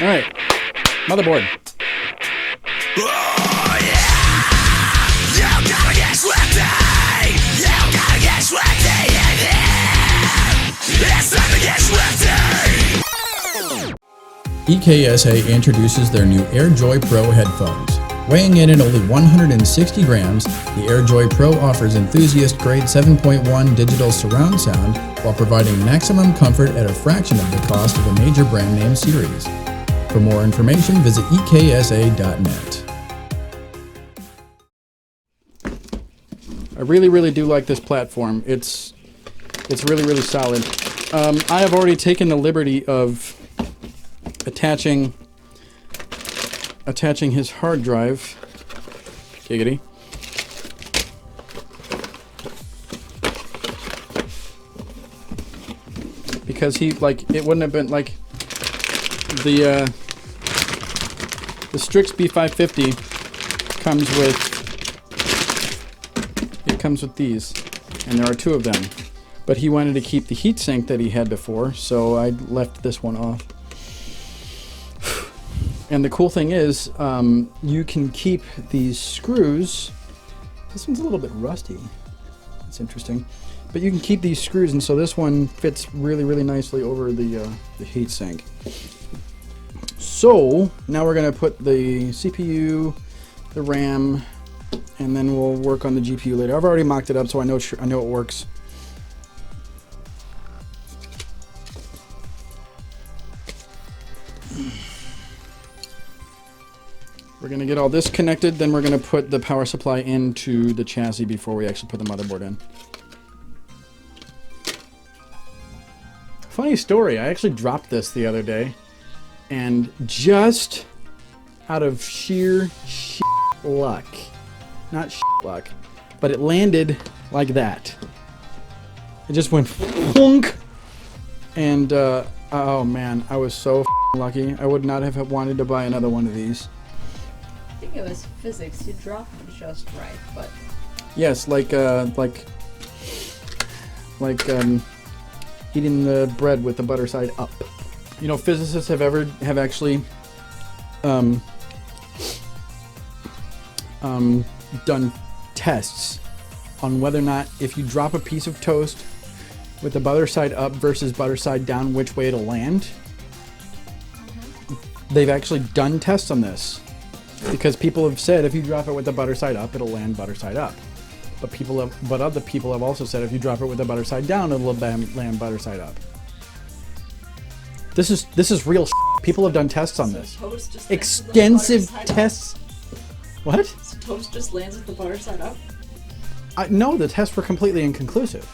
All right, motherboard. Oh, yeah. You gotta get swifty. You gotta get swifty in here. It's time to get swifty. EKSA introduces their new AirJoy Pro headphones. Weighing in at only 160 grams, the AirJoy Pro offers enthusiast-grade 7.1 digital surround sound while providing maximum comfort at a fraction of the cost of a major brand name series. For more information, visit eksa.net. I really do like this platform. It's really solid. I have already taken the liberty of attaching his hard drive. Giggity. Because it wouldn't have been like the Strix B550 comes with these, and there are two of them. But he wanted to keep the heatsink that he had before, so I left this one off. And the cool thing is, you can keep these screws. This one's a little bit rusty. That's interesting. But you can keep these screws, and so this one fits really nicely over the heatsink. So now we're gonna put the CPU, the RAM, and then we'll work on the GPU later. I've already mocked it up, so I know it works. We're going to get all this connected, then we're going to put the power supply into the chassis before we actually put the motherboard in. Funny story, I actually dropped this the other day, and just out of sheer luck, not luck, but it landed like that. It just went thunk, and oh man, I was so lucky. I would not have wanted to buy another one of these. I think it was physics. You dropped it just right, but yes, like eating the bread with the butter side up. You know, physicists have actually done tests on whether or not if you drop a piece of toast with the butter side up versus butter side down, which way it'll land. They've actually done tests on this. Because people have said if you drop it with the butter side up, it'll land butter side up. But other people have also said if you drop it with the butter side down, it'll land butter side up. This is real. People have done tests on this. Toast just Extensive tests. What? So toast just lands with the butter side up? No, the tests were completely inconclusive.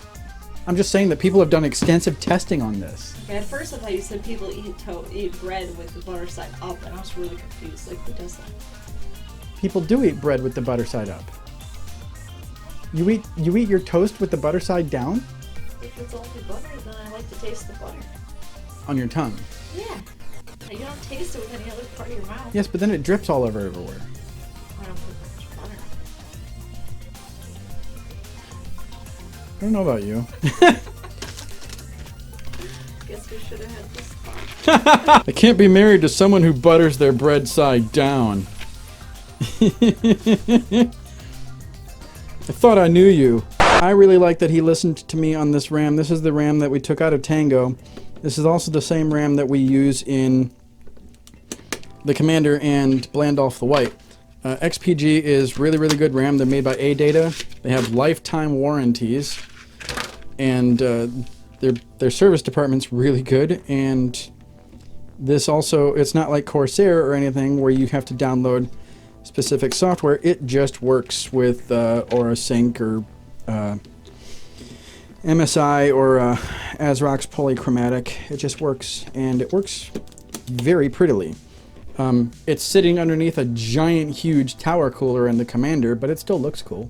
I'm just saying that people have done extensive testing on this. Yeah, at first I thought you said people eat bread with the butter side up, and I was really confused. Like, who does that? People do eat bread with the butter side up. You eat your toast with the butter side down? If it's only butter, then I like to taste the butter. On your tongue? Yeah. You don't taste it with any other part of your mouth. Yes, but then it drips all over everywhere. I don't put much butter. I don't know about you. Guess we should have had this talk. I can't be married to someone who butters their bread side down. I thought I knew you. I really like that he listened to me on this RAM. This is the RAM that we took out of Tango. This is also the same RAM that we use in the Commander and Blandolph the White. XPG is really good RAM. They're made by A-Data. They have lifetime warranties, and their service department's really good. And this also, it's not like Corsair or anything where you have to download specific software. It just works with AuraSync or MSI or ASRock's Polychromatic. It just works, and it works very prettily. It's sitting underneath a giant, huge tower cooler in the Commander, but it still looks cool.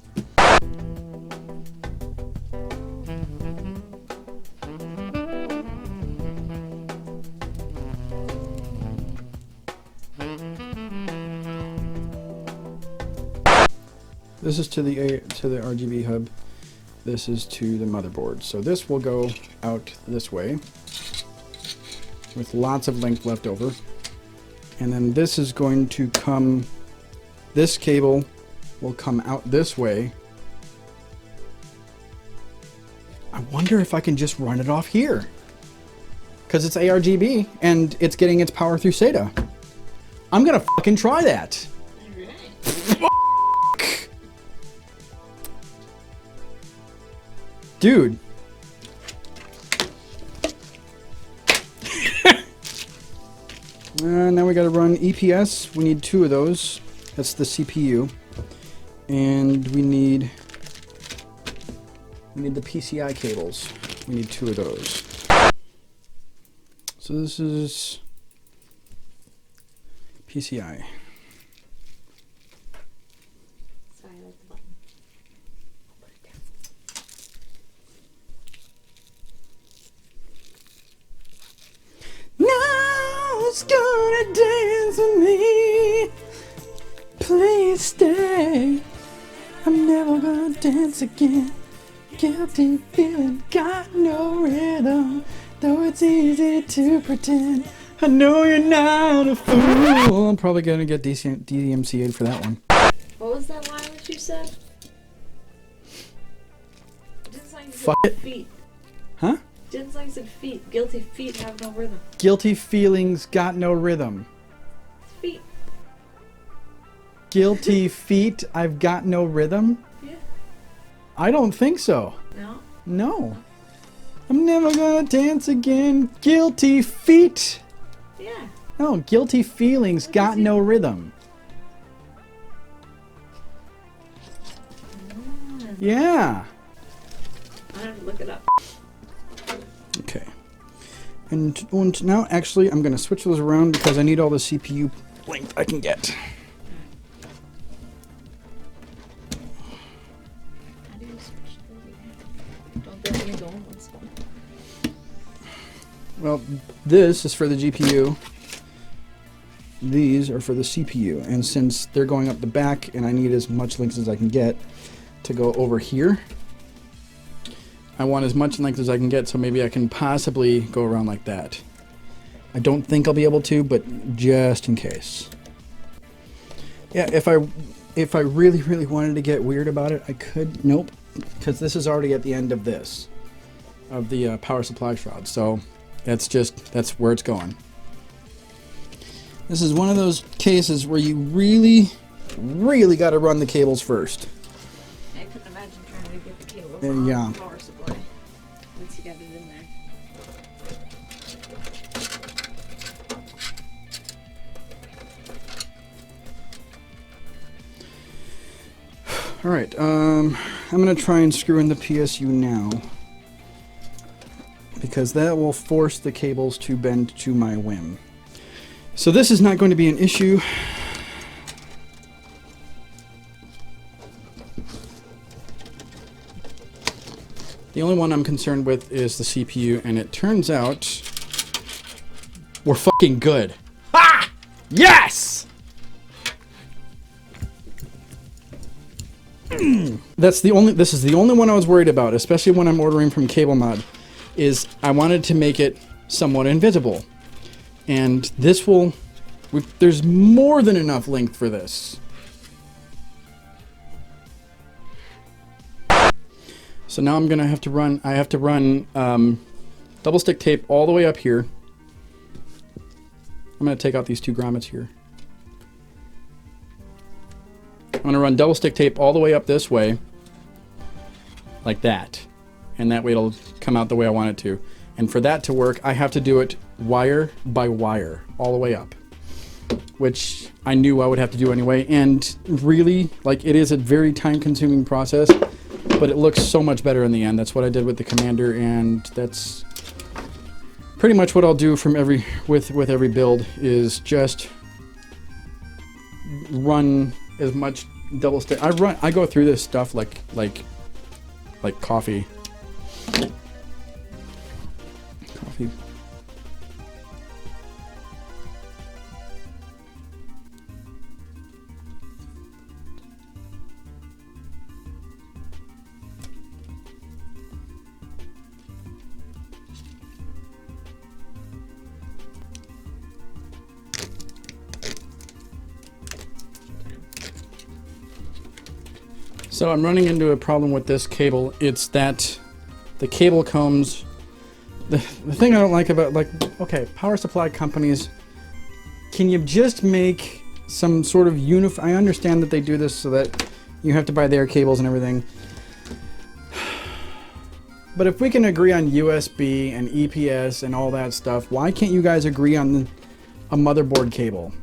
This is to the RGB hub. This is to the motherboard. So this will go out this way with lots of length left over. And then this is going to come, this cable will come out this way. I wonder if I can just run it off here. Because it's ARGB and it's getting its power through SATA. I'm gonna fucking try that. Fuck. Dude. Now we gotta run EPS. We need 2 of those. That's the CPU. And we need the PCI cables. We need 2 of those. So this is PCI. Sorry, I like the button. I'll put it down. Now it's gonna dance with me. Please stay. I'm never gonna dance again. Guilty feeling, got no rhythm. Though it's easy to pretend. I know you're not a fool. I'm probably gonna get DMCA'd for that one. What was that line that you said? It didn't sound like you said Fuck it. feet. Huh? Didn't sound like you said feet. Guilty feet have no rhythm. Guilty feelings, got no rhythm. Feet. Guilty feet, I've got no rhythm? Yeah. I don't think so. No? No. I'm never gonna dance again. Guilty feet. Yeah. No, guilty feelings got no rhythm. Yeah. I have to look it up. Okay. And now actually I'm gonna switch those around because I need all the CPU length I can get. How do you switch those? Don't they only go in one spot? Well, this is for the GPU. These are for the CPU. And since they're going up the back and I need as much length as I can get to go over here, I want as much length as I can get so maybe I can possibly go around like that. I don't think I'll be able to, but just in case. Yeah, if I really, really wanted to get weird about it, I could. Nope, because this is already at the end of this, of the power supply shroud. So that's where it's going. This is one of those cases where you really, really got to run the cables first. I couldn't imagine trying to get the cable Yeah. from the power supply once you got it in there. All right, I'm gonna try and screw in the PSU now because that will force the cables to bend to my whim. So this is not going to be an issue. The only one I'm concerned with is the CPU, and it turns out we're fucking good. Ha! Yes! This is the only one I was worried about, especially when I'm ordering from CableMod, is I wanted to make it somewhat invisible. And this will, there's more than enough length for this. So now I'm gonna have to run, I have to run double stick tape all the way up here. I'm gonna take out these 2 grommets here. I'm gonna run double stick tape all the way up this way, like that. And that way it'll come out the way I want it to. And for that to work, I have to do it wire by wire, all the way up. Which I knew I would have to do anyway. And really, like, it is a very time-consuming process, but it looks so much better in the end. That's what I did with the Commander, and that's pretty much what I'll do from with every build, is just run as much double stick. I go through this stuff like coffee. Coffee. So I'm running into a problem with this cable. It's that the cable combs, the thing I don't like about, like, okay, power supply companies, can you just make some sort of I understand that they do this so that you have to buy their cables and everything. But if we can agree on USB and EPS and all that stuff, why can't you guys agree on a motherboard cable?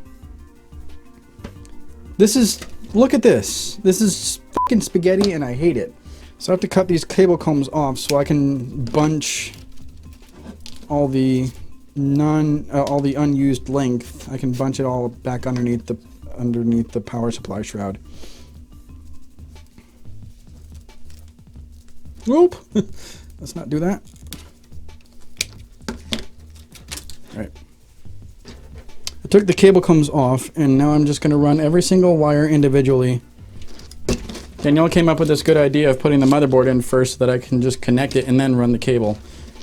This is, look at this. This is fucking spaghetti and I hate it. So I have to cut these cable combs off so I can bunch all the unused length. I can bunch it all back underneath the power supply shroud. Whoop! Let's not do that. All right. I took the cable combs off, and now I'm just going to run every single wire individually. Danielle came up with this good idea of putting the motherboard in first so that I can just connect it and then run the cable.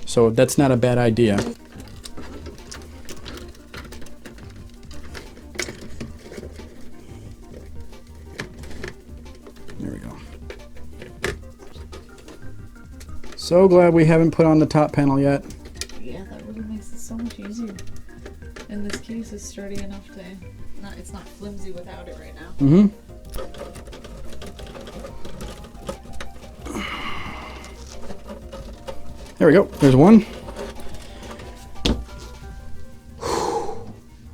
So that's not a bad idea. There we go. So glad we haven't put on the top panel yet. Yeah, that really makes it so much easier. And this case is sturdy enough to it's not flimsy without it right now. Mm-hmm. There we go. There's one.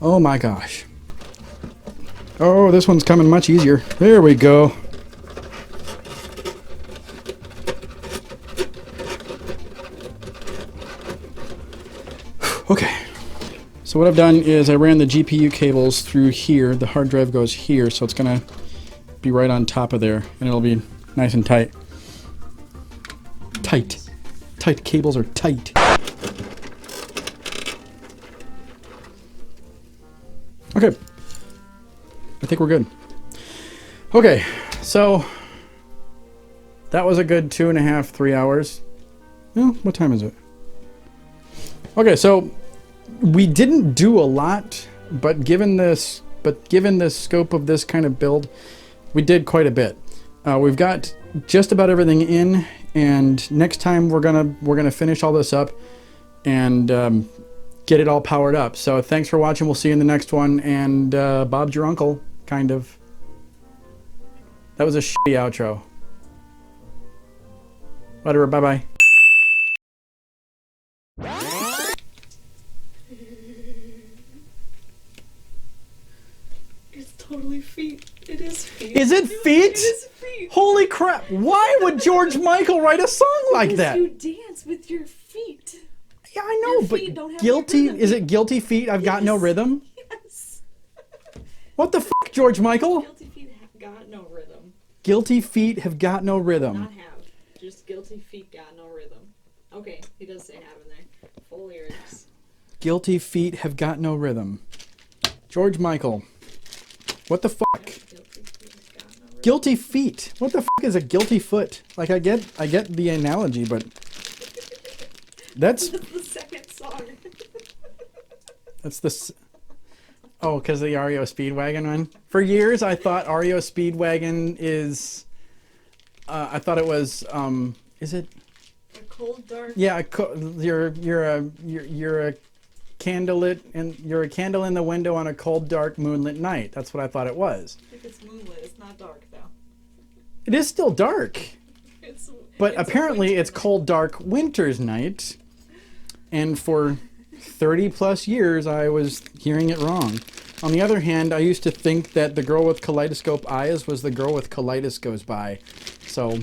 Oh my gosh. Oh, this one's coming much easier. There we go. Okay. So what I've done is I ran the GPU cables through here. The hard drive goes here, so it's going to be right on top of there, and it'll be nice and tight. Tight. Tight cables are tight. Okay. I think we're good. Okay, so that was a good 2.5, 3 hours. Well, what time is it? Okay, so we didn't do a lot, but given the scope of this kind of build, we did quite a bit. We've got just about everything in, and next time we're gonna finish all this up and get it all powered up. So thanks for watching. We'll see you in the next one. And Bob's your uncle, kind of. That was a shitty outro. Whatever. Bye bye. It's totally feet. It is feet. Is it feet? It is feet. Holy crap! Why would George Michael write a song like Because that? you dance with your feet. Yeah, I know, Your feet don't but have guilty? any rhythm. Is it guilty feet? I've got no Yes. rhythm. Yes. What the fuck, George Michael? Guilty feet have got no rhythm. Guilty feet have got no rhythm. Not have. Just guilty feet got no rhythm. Okay, he does say have in there. Full lyrics. Guilty feet have got no rhythm. George Michael. What the fuck? Guilty feet have got no rhythm. Guilty feet. What the fuck is a guilty foot? Like I get the analogy, but that's That's the second song. that's the. Oh, because the REO Speedwagon one. For years, I thought REO Speedwagon is. I thought it was. Is it? A cold dark. Yeah, you're a candlelit and you're a candle in the window on a cold, dark, moonlit night. That's what I thought it was. If it's moonlit, it's not dark though. It is still dark, It's. but it's a apparently winter it's night. cold, dark, winter's night. And for 30 plus years, I was hearing it wrong. On the other hand, I used to think that the girl with kaleidoscope eyes was the girl with colitis goes by. So